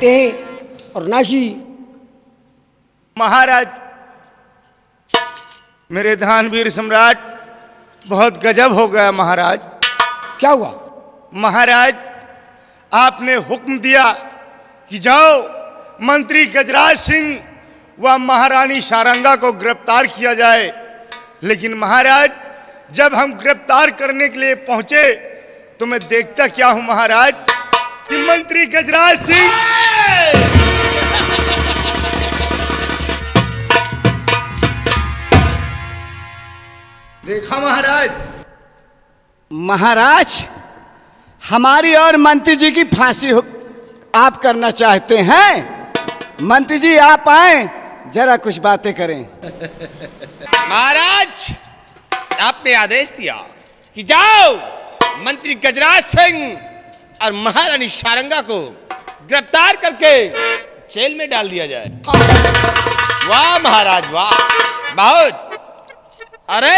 चाहते हैं और ना ही। महाराज, मेरे दानवीर सम्राट, बहुत गजब हो गया महाराज। क्या हुआ? महाराज, आपने हुक्म दिया कि जाओ मंत्री गजराज सिंह व महारानी सारंगा को गिरफ्तार किया जाए, लेकिन महाराज जब हम गिरफ्तार करने के लिए पहुंचे तो मैं देखता क्या हूं महाराज कि मंत्री गजराज सिंह देखा महाराज। महाराज, हमारी और मंत्री जी की फांसी आप करना चाहते हैं? मंत्री जी आप आए, जरा कुछ बातें करें। महाराज, आपने आदेश दिया कि जाओ मंत्री गजराज सिंह और महारानी सारंगा को गिरफ्तार करके जेल में डाल दिया जाए। वाह महाराज वाह, बहुत। अरे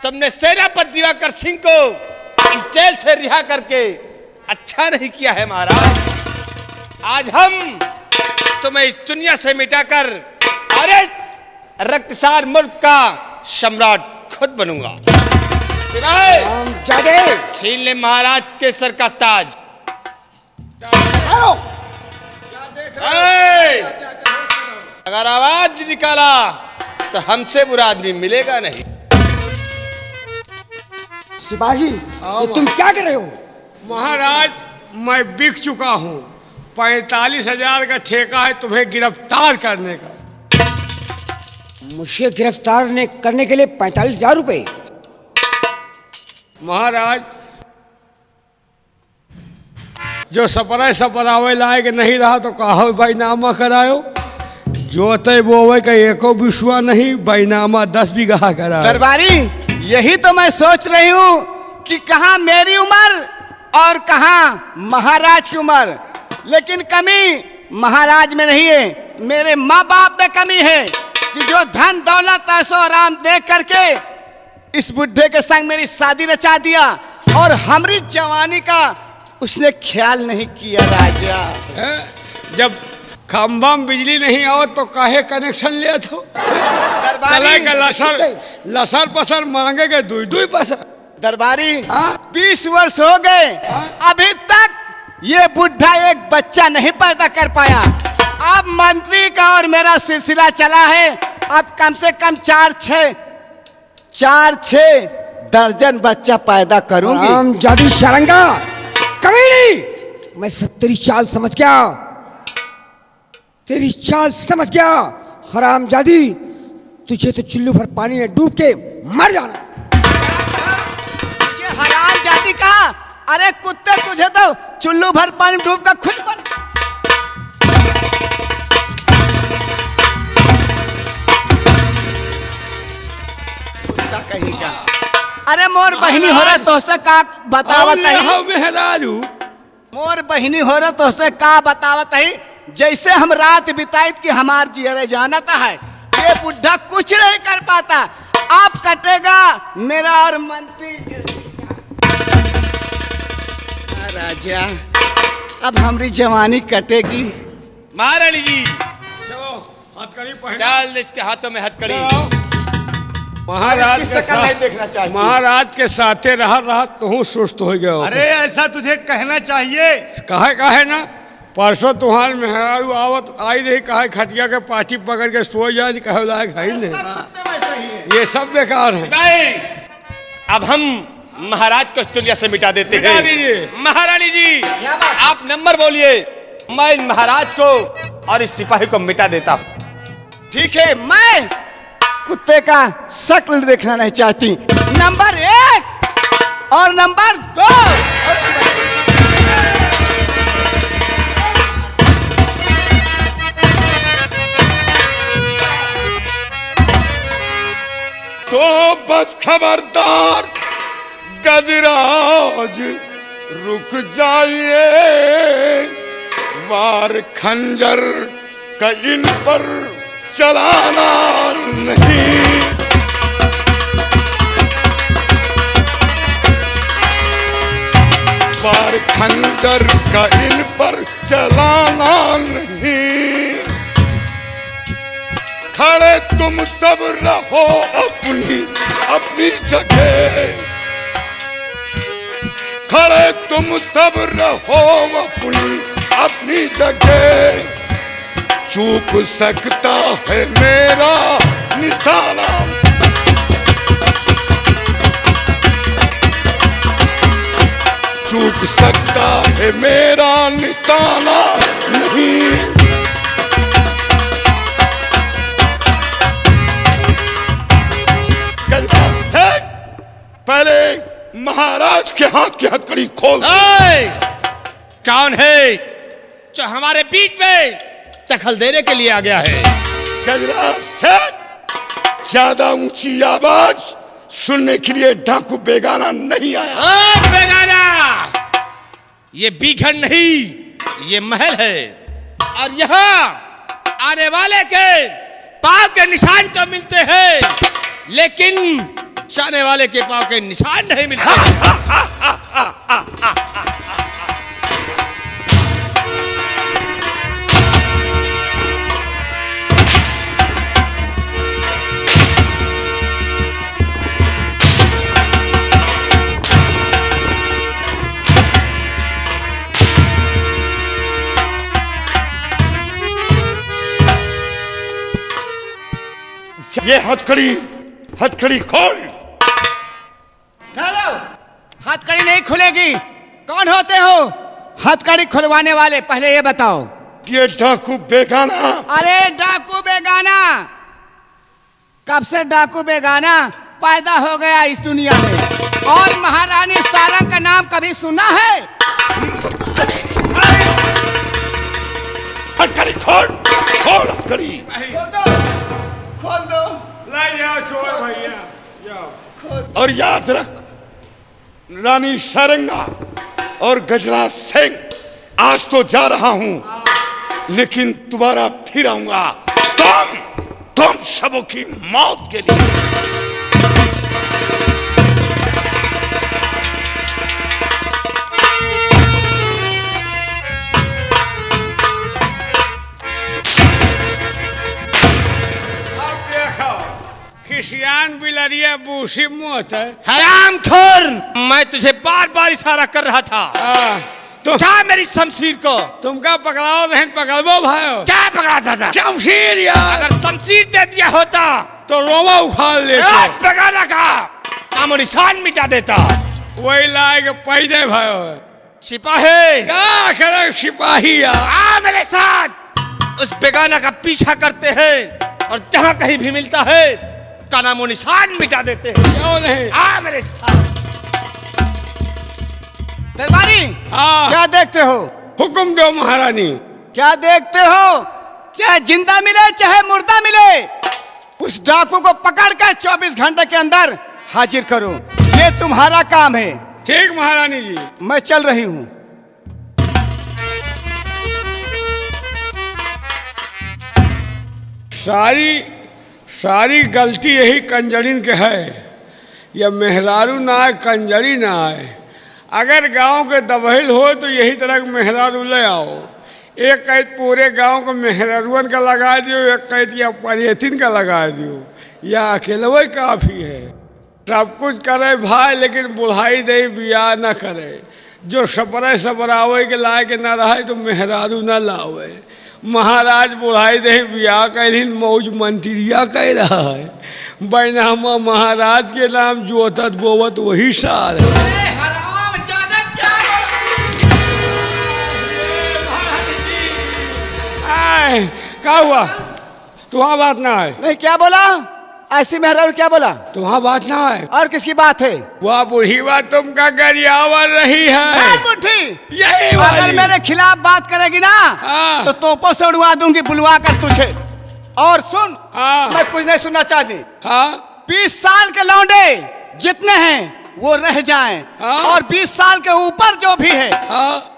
तुमने सेनापति दिवाकर सिंह को इस जेल से रिहा करके अच्छा नहीं किया है महाराज। आज हम तुम्हें इस दुनिया से मिटाकर अरे रक्तसार मुल्क का सम्राट खुद बनूंगा। छीन ले महाराज के सर का ताज। अगर आवाज निकाला तो हमसे बुरा आदमी मिलेगा नहीं। सिपाही, ये तुम क्या कर रहे हो? महाराज, मैं बिक चुका हूँ। 45,000 का ठेका है तुम्हें गिरफ्तार करने का। मुझे गिरफ्तार करने के लिए 45,000 रुपए? महाराज, जो सपरावे लायक नहीं रहा तो कहो बैनामा करायो। जो तय बोवे का एको विश्वा नहीं, बैनामा 10 बीघा करा। दरबारी, यही तो मैं सोच रही हूँ कि कहाँ मेरी उम्र और कहाँ महाराज की उम्र, लेकिन कमी महाराज में नहीं है, मेरे माँ बाप में कमी है कि जो धन दौलत ऐशो आराम देख करके इस बुढ़े के संग मेरी शादी रचा दिया और हमारी जवानी का उसने ख्याल नहीं किया। राजा, जब खंभा में बिजली नहीं आओ तो काहे कनेक्शन लिया था? चला के लसर पसर मांगे के 2 पैसा। दरबारी, 20 वर्ष हो गए, अभी तक ये बुढ़ा एक बच्चा नहीं पैदा कर पाया। अब मंत्री का और मेरा सिलसिला चला है, अब कम से कम 4-6 दर्जन बच्चा पैदा करूंगी। जादी सारंगा, कभी नहीं। मैं सब तेरी चाल समझ गया, तेरी चाल समझ गया। हरामजादी, तुझे तो चुल्लू भर पानी में डूब के मर जाना। हरामजादी का, अरे कुत्ते, तुझे तो चुल्लू भर पानी डूब कर खुद पर। कुत्ता कहीं का। अरे मोर बहिनी हो रहा तो से का बतावत है। मोर बहिनी हो रहा तो से का बतावत है। जैसे हम रात बिताइत कि हमार जियरे जानता है, ये बुढ़ा कुछ नहीं कर पाता। आप कटेगा मेरा और मंत्री राजा, अब हमारी जवानी कटेगी। महारानी जी, चलो हथकड़ी पहन। डाल दे इसके हाथों में हथकड़ी। महाराज के नहीं देखना चाहिए। महाराज के साथे रहा तू सुस्त हो गया। अरे ऐसा तुझे कहना चाहिए। कहे ना, परसों तुहार मेहरारू आवत आई रही, कहे खटिया के पाठी पकड़ के सो जाए, कहे लायक है नहीं। ये सब बेकार है। अब हम महाराज को इस दुनिया से मिटा देते हैं। महारानी जी, आप नंबर बोलिए, मैं इन महाराज को और इस सिपाही को मिटा देता हूँ। ठीक है, मैं कुत्ते का शक्ल देखना नहीं चाहती। नंबर 1 और नंबर 2। तो बस खबरदार गजराज, रुक जाइए, वार खंजर का इन पर चलाना नहीं। वार खंजर का इन पर चलाना तुम सब रहो अपनी अपनी जगह, खड़े तुम सब रहो अपनी अपनी जगह। चूक सकता है मेरा निशाना, चूक सकता है मेरा निशाना नहीं। पहले महाराज के हाथ की हथकड़ी खोल। कौन है जो हमारे बीच में दखल देने के लिए आ गया है? गजराज सेठ, ज्यादा ऊंची आवाज सुनने के लिए डाकू बेगाना नहीं आया। बेगाना, ये बीघन नहीं, ये महल है और यहाँ आने वाले के पांव के निशान तो मिलते हैं, लेकिन जाने वाले के पांव के निशान नहीं मिलते। ये हथकड़ी खोल। चलो, हथकड़ी नहीं खुलेगी। कौन होते हो हथकड़ी खुलवाने वाले, पहले ये बताओ। ये डाकू बेगाना। अरे डाकू बेगाना, कब से डाकू बेगाना पैदा हो गया इस दुनिया में? और महारानी सारंग का नाम कभी सुना है? हथकड़ी खोल, खोल हथकड़ी। खोल दो। ले जाओ चोर भैया, जाओ। और याद रख, रानी सारंगा और गजराज सिंह, आज तो जा रहा हूं, लेकिन दोबारा फिर आऊंगा तुम सबों की मौत के लिए। खिसियान बिलरिया बूसी मोत है। हरामखोर, मैं तुझे बार बार इशारा कर रहा था। तो उठा मेरी शमशीर को। तुमका पकड़ाओ नहीं पकड़बो भाई। क्या पकड़ाता था? शमशीर यार। अगर शमशीर दे दिया होता तो रोमा उखाड़ लेते। पकड़ा का नाम और निशान मिटा देता। वही लाए के पैदे भाई। सिपाही, क्या करे सिपाही यार? आ मेरे साथ। उस बेगाना का पीछा करते हैं और जहाँ कहीं भी मिलता है का नाम और निशान मिटा देते हैं। क्यों नहीं? आ मेरे साथ। दरबारी, क्या देखते हो? हुक्म दो महारानी। क्या देखते हो? चाहे जिंदा मिले चाहे मुर्दा मिले, उस डाकू को पकड़कर 24 घंटे के अंदर हाजिर करो। ये तुम्हारा काम है। ठीक महारानी जी। मैं चल रही हूं। सारी गलती यही कंजरिन के है। या मेहरारू ना आए, कंजरी ना आए। अगर गांव के दबहिल हो तो यही तरह मेहरारू ले आओ। एक कैद पूरे गांव को मेहरारूअन का लगा दियो, एक कैद या परेथिन का लगा दियो, या अकेले वही काफ़ी है। सब कुछ करे भाई, लेकिन बुढ़ाई दे बियाह न करे। जो सपरे सबरावे के लाए के ना रहे तो मेहरारू न लावे। महाराज बुढ़ाई दे बियाह कैलिन, मौज मंत्रिया कह रहा है। बैनामा महाराज के नाम जोतत बोवत वही सार है। क्या हुआ? तुम्हारा बात ना है। नहीं, क्या बोला? ऐसी मेहरारू क्या बोला? तुम्हारा बात ना है। और किसकी बात है? वह बुढ़ी बात तुमका गरियावर रही है। बुढ़ी यही अगर मेरे खिलाफ बात करेगी ना तो तोपों से उड़वा दूंगी, बुलवा कर तुझे। और सुन, मैं कुछ नहीं सुनना चाहती। 20 साल के लौंडे जितने हैं वो रह जाएं, और 20 साल के ऊपर जो भी है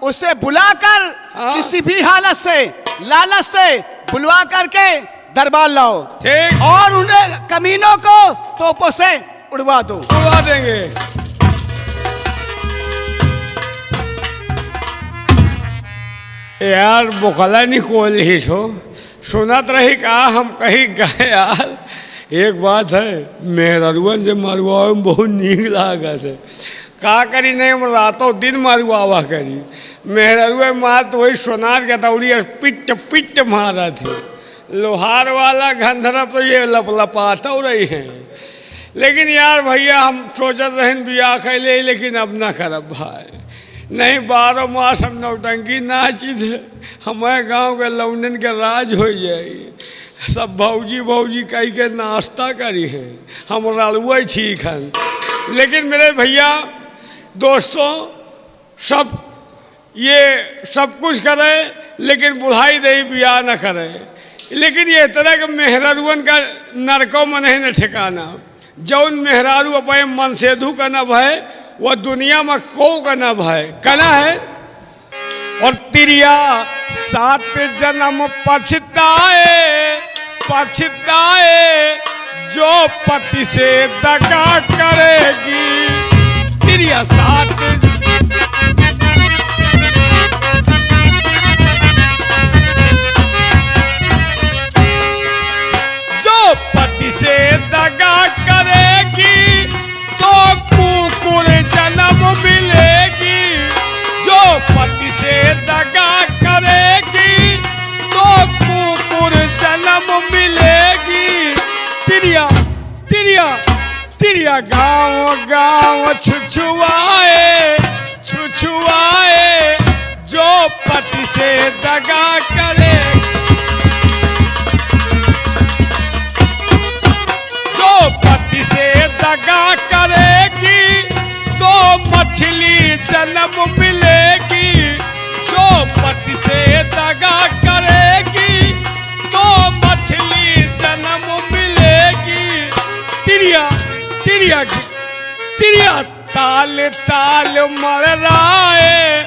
उसे बुलाकर किसी भी हालत से, लालच से बुलवा करके दरबार लाओ। ठीक। और उन्हें कमीनों को तोपों से उड़वा दो। उड़वा देंगे। यार बुखला नहीं खोल ही छो, सुनत रही कहा हम कहीं गए यार। एक बात है, मेहरुअन से मरुआ में बहुत नीक लागत है। का करी नहीं, हम रातों दिन मरुआवा करी। मेहरुआ मार तो वही सोनार के दौड़ी और पिट पिट मारा थी। लोहार वाला घंधरा तो ये लपलपाता रही हैं। लेकिन यार भैया हम सोचत रहें बियाह कैले, लेकिन अब ना करब भाई। नहीं 12 मास हम नौटंकी ना चीज है। हमारे गांव के लौंडन के राज हो जाई। सब भौजी भौजी कही के नाश्ता करी हैं, हम रलुए ठीक हैं। लेकिन मेरे भैया दोस्तों सब ये सब कुछ करे, लेकिन बुढ़ाई नहीं बियाह न करे। लेकिन ये तरह के मेहरारुअन का नरकों में नहीं न ठिकाना। जौन मेहरारू अपने मन से धू का नभ है, वह दुनिया में को का नभ है कना है। और तिरिया 7 जन्म पछताए पछताए, जो पति से दगा करेगी। तिरिया 7 जो पति से दगा करेगी, तो कुकुर जन्म मिलेगी। जो पति से दगा करेगी, तो कुकुर जन्म मिलेगी। तिरिया तिरिया तिरिया गाँव गाँव छुछुआए छुछुआए, जो पति से दगा करे। जो पति से दगा करेगी, तो मछली जन्म मिलेगी। जो पति से दगा करेगी, तो मछली जन्म मिलेगी। तिरिया तिरिया तिरिया ताल ताल मर रहा है